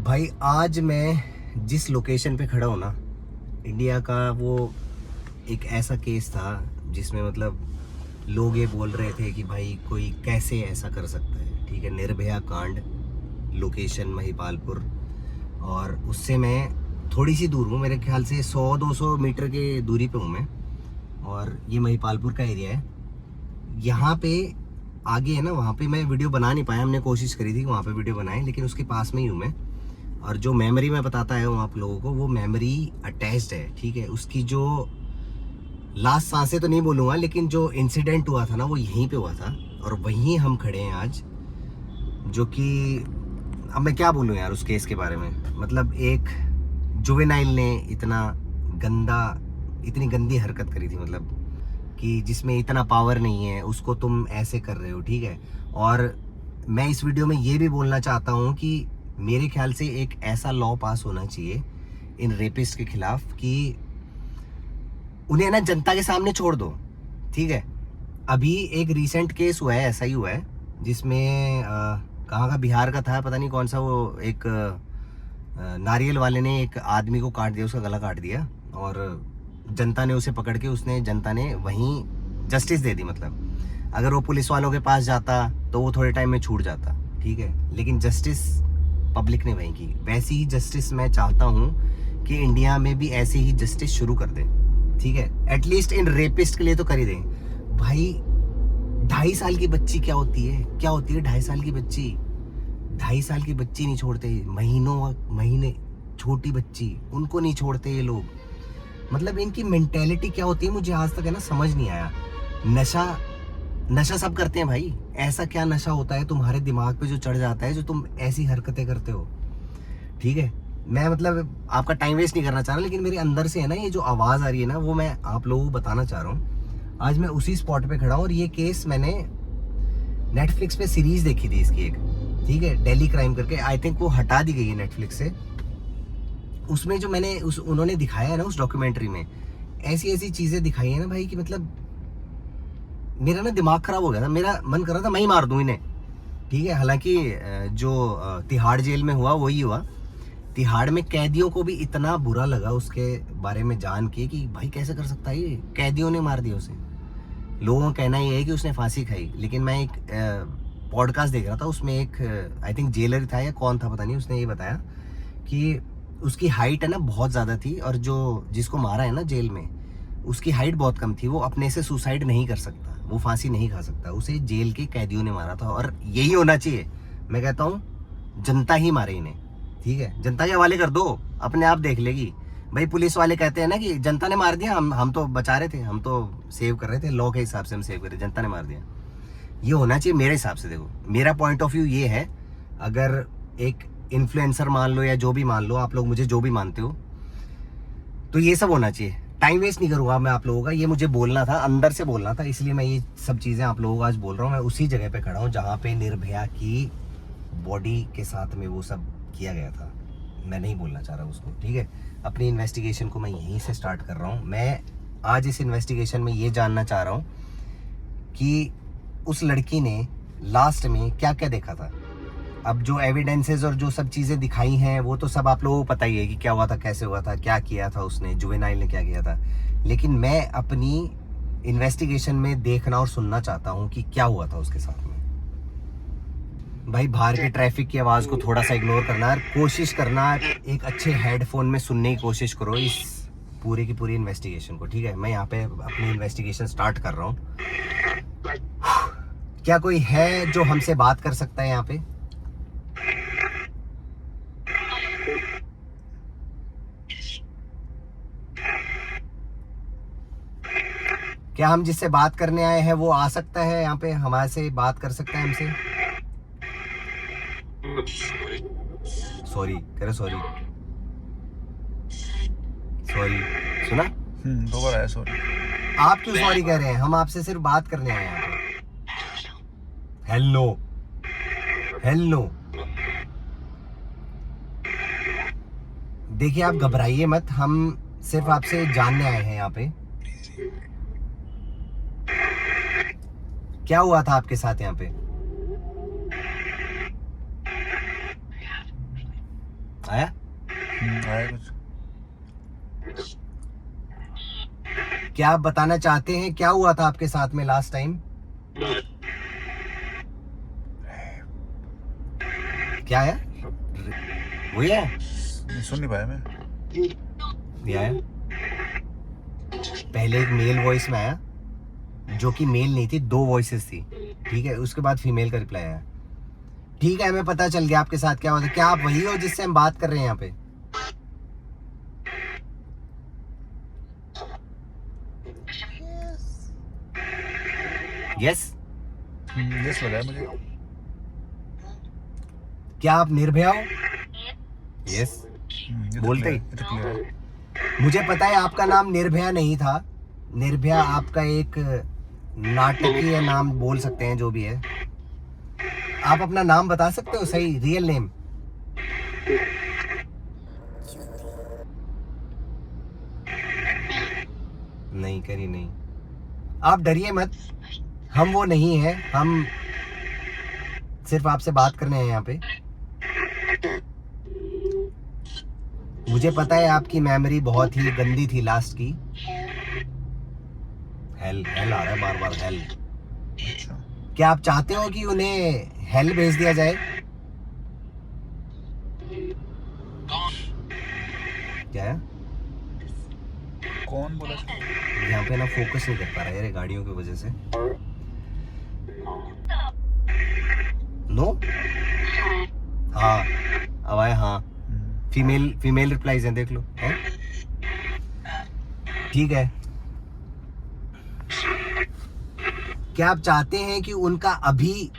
भाई आज मैं जिस लोकेशन पे खड़ा हूँ ना, इंडिया का वो एक ऐसा केस था जिसमें मतलब लोग ये बोल रहे थे कि भाई कोई कैसे ऐसा कर सकता है। ठीक है, निर्भया कांड, लोकेशन महिपालपुर। और उससे मैं थोड़ी सी दूर हूँ, मेरे ख्याल से 100-200 मीटर के दूरी पे हूँ मैं। और ये महिपालपुर का एरिया है। यहाँ पे आगे है ना, वहाँ पे मैं वीडियो बना नहीं पाया। हमने कोशिश करी थी वहाँ पे वीडियो बनाए, लेकिन उसके पास में ही हूँ मैं। और जो मेमोरी मैं बताता हूँ आप लोगों को, वो मेमोरी अटैच्ड है। ठीक है, उसकी जो लास्ट सांसें तो नहीं बोलूँगा, लेकिन जो इंसिडेंट हुआ था ना, वो यहीं पे हुआ था। और वहीं हम खड़े हैं आज, जो कि अब मैं क्या बोलूँ यार उस केस के बारे में। मतलब एक जुवेनाइल ने इतनी गंदी हरकत करी थी, मतलब कि जिसमें इतना पावर नहीं है, उसको तुम ऐसे कर रहे हो। ठीक है, और मैं इस वीडियो में ये भी बोलना चाहता हूँ कि मेरे ख्याल से एक ऐसा लॉ पास होना चाहिए इन रेपिस्ट के खिलाफ कि उन्हें ना जनता के सामने छोड़ दो। ठीक है, अभी एक रीसेंट केस हुआ है, ऐसा ही हुआ है, जिसमें कहाँ का, बिहार का था, पता नहीं कौन सा। वो एक नारियल वाले ने एक आदमी को काट दिया, उसका गला काट दिया। और जनता ने उसे पकड़ के, जनता ने वहीं जस्टिस दे दी। मतलब अगर वो पुलिस वालों के पास जाता तो वो थोड़े टाइम में छूट जाता। ठीक है, लेकिन जस्टिस पब्लिक ने वहीं की। वैसी ही जस्टिस मैं चाहता हूँ कि इंडिया में भी ऐसी ही जस्टिस शुरू कर दें। ठीक है, एटलीस्ट इन रेपिस्ट के लिए तो कर ही दें। भाई 2.5 साल की बच्ची क्या होती है 2.5 साल की बच्ची, 2.5 साल की बच्ची नहीं छोड़ते। महीने छोटी बच्ची, उनको नहीं छोड़ते ये लोग। मतलब इनकी मेंटेलिटी क्या होती है, मुझे आज तक है ना समझ नहीं आया। नशा सब करते हैं भाई। ऐसा क्या नशा होता है तुम्हारे दिमाग पे जो चढ़ जाता है, जो तुम ऐसी हरकतें करते हो। ठीक है, मैं मतलब आपका टाइम वेस्ट नहीं करना चाह रहा, लेकिन मेरे अंदर से है ना ये जो आवाज़ आ रही है ना, वो मैं आप लोगों को बताना चाह रहा हूँ। आज मैं उसी स्पॉट पे खड़ा हूँ, और ये केस मैंने नेटफ्लिक्स पे सीरीज देखी थी इसकी एक। ठीक है, दिल्ली क्राइम करके, आई थिंक वो हटा दी गई है नेटफ्लिक्स से। उसमें जो उन्होंने दिखाया है ना उस डॉक्यूमेंट्री में, ऐसी ऐसी चीज़ें दिखाई है ना भाई, कि मतलब मेरा ना दिमाग खराब हो गया था। मेरा मन कर रहा था मैं ही मार दूं इन्हें। ठीक है, हालांकि जो तिहाड़ जेल में हुआ वही हुआ। तिहाड़ में कैदियों को भी इतना बुरा लगा उसके बारे में जान के कि भाई कैसे कर सकता है ये, कैदियों ने मार दिया उसे। लोगों का कहना ये है कि उसने फांसी खाई, लेकिन मैं एक पॉडकास्ट देख रहा था, उसमें एक आई थिंक जेलर था या कौन था पता नहीं, उसने ये बताया कि उसकी हाइट है ना बहुत ज़्यादा थी, और जो जिसको मारा है ना जेल में, उसकी हाइट बहुत कम थी। वो अपने से सुसाइड नहीं कर सकता, वो फांसी नहीं खा सकता, उसे जेल के कैदियों ने मारा था। और यही होना चाहिए। मैं कहता हूँ जनता ही मारे इन्हें। ठीक है, जनता के हवाले कर दो, अपने आप देख लेगी। भाई पुलिस वाले कहते हैं ना कि जनता ने मार दिया, हम तो बचा रहे थे, हम तो सेव कर रहे थे, लॉ के हिसाब से हम सेव कर रहे थे, जनता ने मार दिया। ये होना चाहिए मेरे हिसाब से। देखो मेरा पॉइंट ऑफ व्यू ये है, अगर एक इन्फ्लुएंसर मान लो या जो भी मान लो, आप लोग मुझे जो भी मानते हो, तो ये सब होना चाहिए। टाइम वेस्ट नहीं करूंगा मैं आप लोगों का, ये मुझे बोलना था, अंदर से बोलना था, इसलिए मैं ये सब चीज़ें आप लोगों को आज बोल रहा हूँ। मैं उसी जगह पे खड़ा हूँ जहाँ पे निर्भया की बॉडी के साथ में वो सब किया गया था। मैं नहीं बोलना चाह रहा उसको। ठीक है, अपनी इन्वेस्टिगेशन को मैं यहीं से स्टार्ट कर रहा हूँ। मैं आज इस इन्वेस्टिगेशन में ये जानना चाह रहा हूँ कि उस लड़की ने लास्ट में क्या क्या देखा था। अब जो एविडेंसेस और जो सब चीज़ें दिखाई हैं, वो तो सब आप लोगों को पता ही है कि क्या हुआ था, कैसे हुआ था, क्या किया था उसने, जुवेनाइल ने क्या किया था। लेकिन मैं अपनी इन्वेस्टिगेशन में देखना और सुनना चाहता हूँ कि क्या हुआ था उसके साथ में। भाई बाहर की ट्रैफिक की आवाज़ को थोड़ा सा इग्नोर करना है, कोशिश करना एक अच्छे हेडफोन में सुनने की कोशिश करो इस पूरी की पूरी इन्वेस्टिगेशन को। ठीक है, मैं यहाँ पे अपनी इन्वेस्टिगेशन स्टार्ट कर रहा हूँ। क्या कोई है जो हमसे बात कर सकता है यहाँ पे? क्या हम जिससे बात करने आए हैं वो आ सकता है यहाँ पे, हमारे से बात कर सकता है हमसे? सॉरी करे, सॉरी सॉरी, सुना? दो बार आया सॉरी। आप क्यों सॉरी कह रहे हैं? हम आपसे सिर्फ बात करने आए हैं यहाँ पे। हेलो हेलो, देखिए आप घबराइए मत, हम सिर्फ आपसे जानने आए हैं यहाँ पे। क्या हुआ था आपके साथ यहाँ पे? आया? आया कुछ। क्या आप बताना चाहते हैं क्या हुआ था आपके साथ में लास्ट टाइम? क्या है? वही है? नहीं, सुन नहीं पाया मैं। ये आया? पहले एक मेल वॉइस में आया, जो कि मेल नहीं थी, 2 वॉइसेस थी, ठीक है। उसके बाद फीमेल का रिप्लाई आया। ठीक है, हमें पता चल गया आपके साथ क्या हुआ था। क्या आप वही हो जिससे हम बात कर रहे हैं यहाँ पे? यस? यस लगा है मुझे। क्या आप निर्भया हो? यस ये तो बोलते ही। clear है, ये तो clear है। मुझे पता है आपका नाम निर्भया नहीं था। निर्भया आपका एक नाटकीय नाम बोल सकते हैं, जो भी है। आप अपना नाम बता सकते हो, सही रियल नेम? नहीं करी नहीं। आप डरिए मत, हम वो नहीं है। हम सिर्फ आपसे बात करने हैं यहाँ पे। मुझे पता है आपकी मेमोरी बहुत ही गंदी थी लास्ट की। हेल हेल आ रहा है बार बार, हेल। अच्छा, क्या आप चाहते हो कि उन्हें हेल भेज दिया जाए? क्या है? कौन बोला इसको? यहाँ पे ना फोकस नहीं कर पा रहा है यार, गाड़ियों की वजह से। नो? हाँ अब आया। हाँ, फीमेल रिप्लाईज हैं, देख लो। है? ठीक है। क्या आप चाहते हैं कि उनका अभी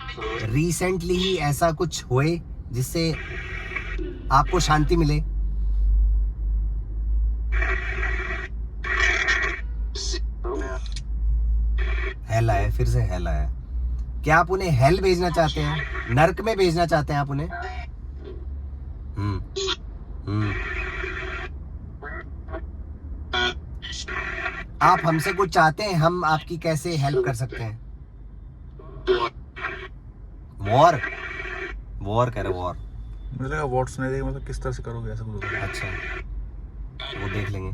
रिसेंटली ही ऐसा कुछ होए जिससे आपको शांति मिले? हेल आया, फिर से हेल आया। क्या आप उन्हें हेल भेजना चाहते हैं? नर्क में भेजना चाहते हैं आप उन्हें? आप हमसे कुछ चाहते हैं, हम आपकी कैसे हेल्प कर सकते हैं? वॉर? वॉर कह रहे, वॉर। मुझे लगा वॉट सुनाई देगा, मतलब किस तरह से करोगे ऐसा कुछ होगा। अच्छा, वो देख लेंगे।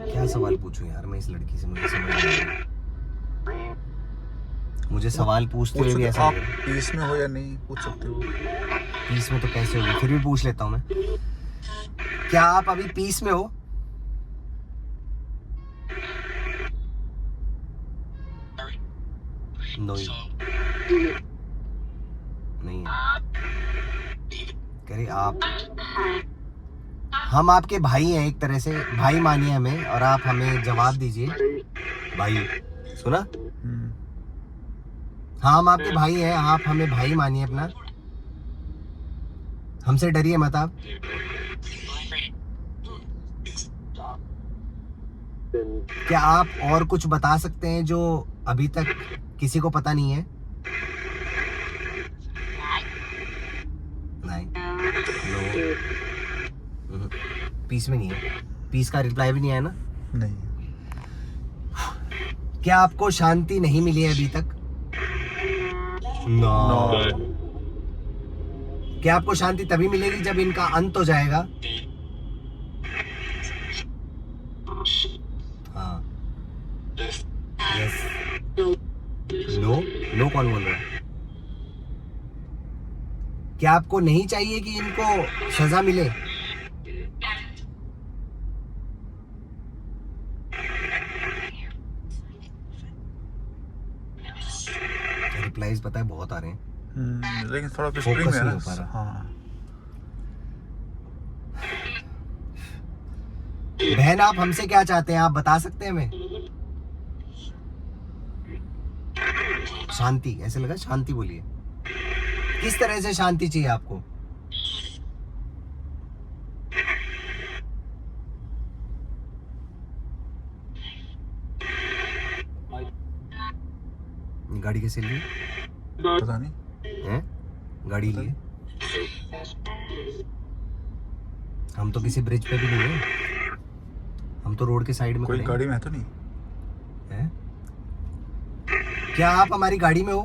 क्या सवाल पूछूं यार मैं इस लड़की से, मुझे समझ नहीं आ रहा। मुझे सवाल पूछते हुए भी ऐसा आप लग रहा है। पीस में हो या नहीं पूछ सकते हो। पीस में तो कैसे होगी, फिर भी पूछ लेता हूँ मैं। क्या आप अभी पीस में हो? नहीं नहीं करे आप। हम आपके भाई हैं, एक तरह से भाई मानिए हमें, और आप हमें जवाब दीजिए। भाई सुना? हाँ, हम आपके भाई हैं, आप हमें भाई मानिए अपना। हमसे डरिए मत आप। क्या आप और कुछ बता सकते हैं जो अभी तक किसी को पता नहीं है? नहीं, नो, पीस में नहीं है। पीस का रिप्लाई भी नहीं आया ना? नहीं। क्या आपको शांति नहीं मिली है अभी तक? नो। क्या आपको शांति तभी मिलेगी जब इनका अंत हो जाएगा? हाँ। यस। नो? नो कौन बोल रहा है? क्या आपको नहीं चाहिए कि इनको सजा मिले? रिप्लाईज पता है बहुत आ रहे हैं, लेकिन थोड़ा फोकस स्प्रिंग में है नहीं ना। हो पा रहा। हाँ। बहन आप हमसे क्या चाहते हैं, आप बता सकते हैं हमें? शांति, ऐसे लगा शांति बोलिए। किस तरह से शांति चाहिए आपको? गाड़ी कैसे लिए? पता नहीं हैं? गाड़ी लिए? हम तो किसी ब्रिज पे भी नहीं है, हम तो रोड के साइड में कोई खड़े गाड़ी में है तो नहीं। हैं। क्या आप हमारी गाड़ी में हो?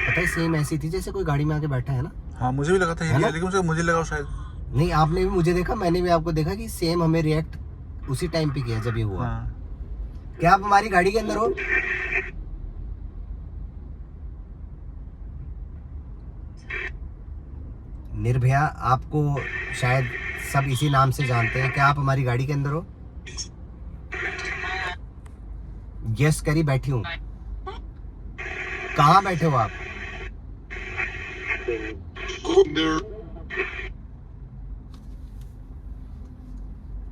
पता है सेम ऐसी थी जैसे कोई गाड़ी में आके बैठा है ना। हाँ मुझे भी लगा था है हिली ना? है, लेकिन मुझे लगा शायद। नहीं, आपने भी मुझे देखा, मैंने भी आपको देखा कि सेम हमें रिएक्ट उसी टाइम पे किया जब ये हुआ। हाँ क्या आप हमारी गाड़ी के अंदर हो? निर्भया आपको शायद सब इसी नाम से जानते हैं। क्या आप हमारी गाड़ी के अंदर हो? यस करी बैठी हूँ। कहाँ बैठे हो आप?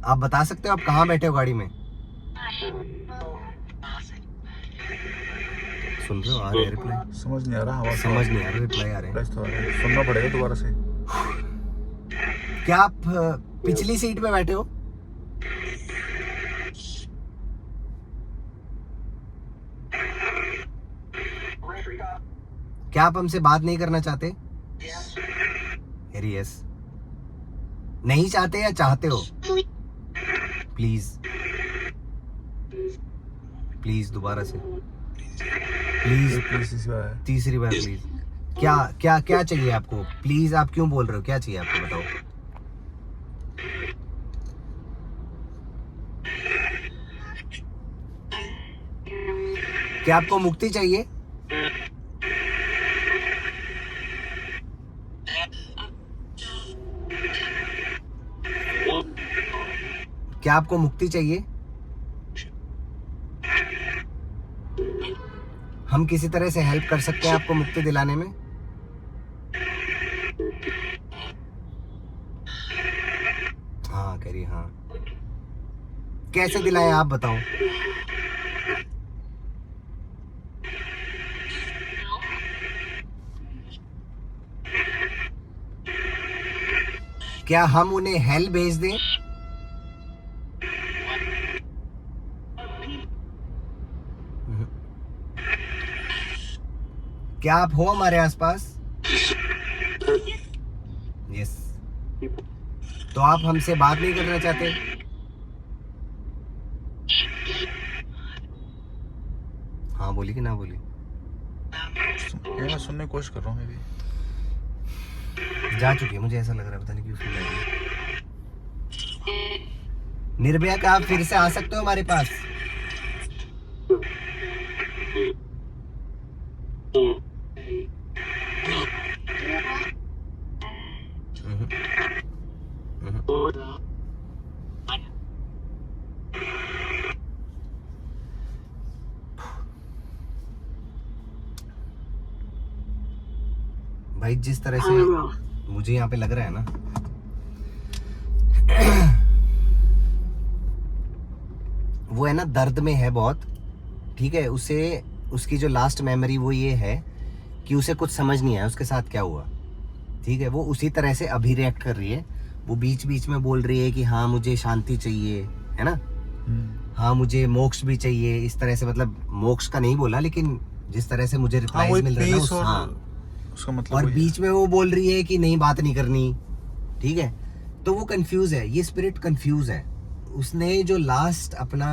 आप बता सकते हो आप कहाँ बैठे हो गाड़ी में? सुन रहे हो? आ रहे हैं रिप्लाई? समझ नहीं आ रहा, आवाज समझ नहीं आ रहा, रिप्लाई आ रहे हैं। फ्लैश तो आ रहा है, सुनना पड़ेगा दोबारा से। क्या आप पिछली सीट पे बैठे हो? क्या आप हमसे बात नहीं करना चाहते? यस। नहीं चाहते या चाहते हो? प्लीज प्लीज दोबारा से प्लीज, प्लीज इसी बार है। तीसरी बार प्लीज। क्या क्या क्या चाहिए आपको? प्लीज आप क्यों बोल रहे हो? क्या चाहिए आपको बताओ। क्या आपको मुक्ति चाहिए? क्या आपको मुक्ति चाहिए? हम किसी तरह से हेल्प कर सकते हैं आपको मुक्ति दिलाने में? हाँ करिए। हाँ कैसे दिलाएं आप बताओ। क्या हम उन्हें हेल भेज दें? क्या आप हो हमारे आसपास? यस। तो आप हमसे बात नहीं करना चाहते? हाँ बोली कि ना बोली? मैं सुनने की कोशिश कर रहा हूँ मैं भी। जा चुकी है, मुझे ऐसा लग रहा है, पता नहीं क्यों सुन रही है। निर्भया का आप फिर से आ सकते हो हमारे पास? भाई जिस तरह से मुझे यहाँ पे लग रहा है ना, वो है ना दर्द में है बहुत। ठीक है, उसे उसकी जो लास्ट मेमोरी वो ये है कि उसे कुछ समझ नहीं आया उसके साथ क्या हुआ। ठीक है, वो उसी तरह से अभी रिएक्ट कर रही है। वो बीच बीच में बोल रही है कि हाँ मुझे शांति चाहिए, है ना, हाँ मुझे मोक्ष भी चाहिए, इस तरह से। मतलब मोक्ष का नहीं बोला, लेकिन जिस तरह से मुझे रिप्लाई मिल रहा है ना हाँ, उसका मतलब और बीच में वो बोल रही है कि नहीं बात नहीं करनी। ठीक है, तो वो कंफ्यूज है, ये स्पिरिट कंफ्यूज है। उसने जो लास्ट अपना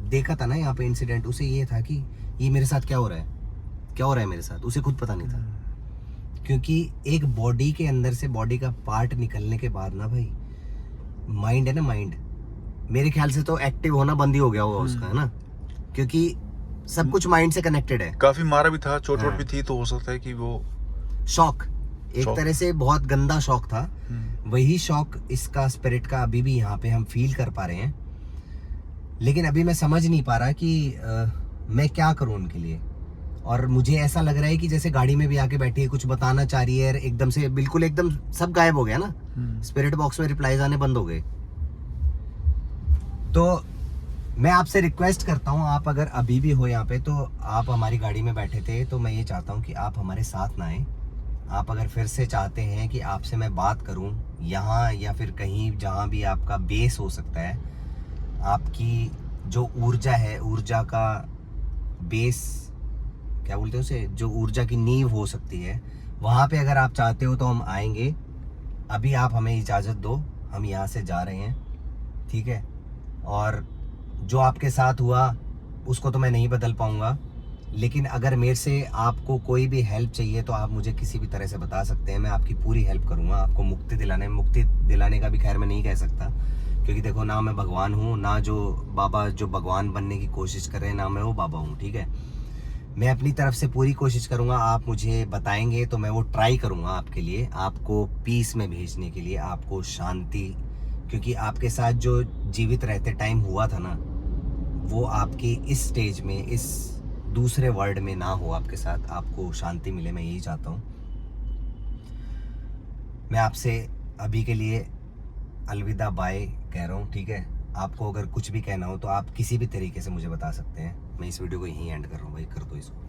देखा था ना यहाँ पे इंसिडेंट, उसे ये था कि ये मेरे साथ क्या हो रहा है, क्या हो रहा है मेरे साथ, उसे खुद पता नहीं था। क्योंकि एक बॉडी के अंदर से बॉडी का पार्ट निकलने के बाद ना भाई, माइंड है ना, माइंड मेरे ख्याल से तो एक्टिव होना बंद ही हो गया होगा उसका, है ना, क्योंकि सब कुछ माइंड से कनेक्टेड है। काफी मारा भी था, चोट वोट भी थी, तो हो सकता है कि वो शॉक एक तरह से बहुत गंदा शॉक था। वही शॉक इसका स्पिरिट का अभी भी यहाँ पे हम फील कर पा रहे हैं। लेकिन अभी मैं समझ नहीं पा रहा कि मैं क्या करूं उनके लिए। और मुझे ऐसा लग रहा है कि जैसे गाड़ी में भी आके बैठी है, कुछ बताना चाह रही है, एकदम से बिल्कुल एकदम सब गायब हो गया ना, स्पिरिट बॉक्स में रिप्लाईज आने बंद हो गए। तो मैं आपसे रिक्वेस्ट करता हूँ, आप अगर अभी भी हो यहाँ पे, तो आप हमारी गाड़ी में बैठे थे, तो मैं ये चाहता हूँ कि आप हमारे साथ ना आए। आप अगर फिर से चाहते हैं कि आपसे मैं बात करूं यहाँ या फिर कहीं जहाँ भी आपका बेस हो सकता है, आपकी जो ऊर्जा है, ऊर्जा का बेस क्या बोलते हैं उसे, जो ऊर्जा की नींव हो सकती है, वहाँ पे अगर आप चाहते हो तो हम आएंगे। अभी आप हमें इजाज़त दो, हम यहाँ से जा रहे हैं। ठीक है। और जो आपके साथ हुआ उसको तो मैं नहीं बदल पाऊंगा, लेकिन अगर मेरे से आपको कोई भी हेल्प चाहिए तो आप मुझे किसी भी तरह से बता सकते हैं, मैं आपकी पूरी हेल्प करूंगा। आपको मुक्ति दिलाने का भी खैर मैं नहीं कह सकता, क्योंकि देखो ना मैं भगवान हूँ, ना जो बाबा जो भगवान बनने की कोशिश कर रहे हैं, ना मैं वो बाबा हूँ, ठीक है। मैं अपनी तरफ से पूरी कोशिश करूँगा, आप मुझे बताएंगे तो मैं वो ट्राई करूँगा आपके लिए, आपको पीस में भेजने के लिए, आपको शांति। क्योंकि आपके साथ जो जीवित रहते टाइम हुआ था ना, वो आपकी इस स्टेज में, इस दूसरे वर्ल्ड में ना हो आपके साथ, आपको शांति मिले, मैं यही चाहता हूँ। मैं आपसे अभी के लिए अलविदा बाय कह रहा हूँ, ठीक है। आपको अगर कुछ भी कहना हो तो आप किसी भी तरीके से मुझे बता सकते हैं। मैं इस वीडियो को यहीं एंड कर रहा हूँ भाई, कर दो इसको।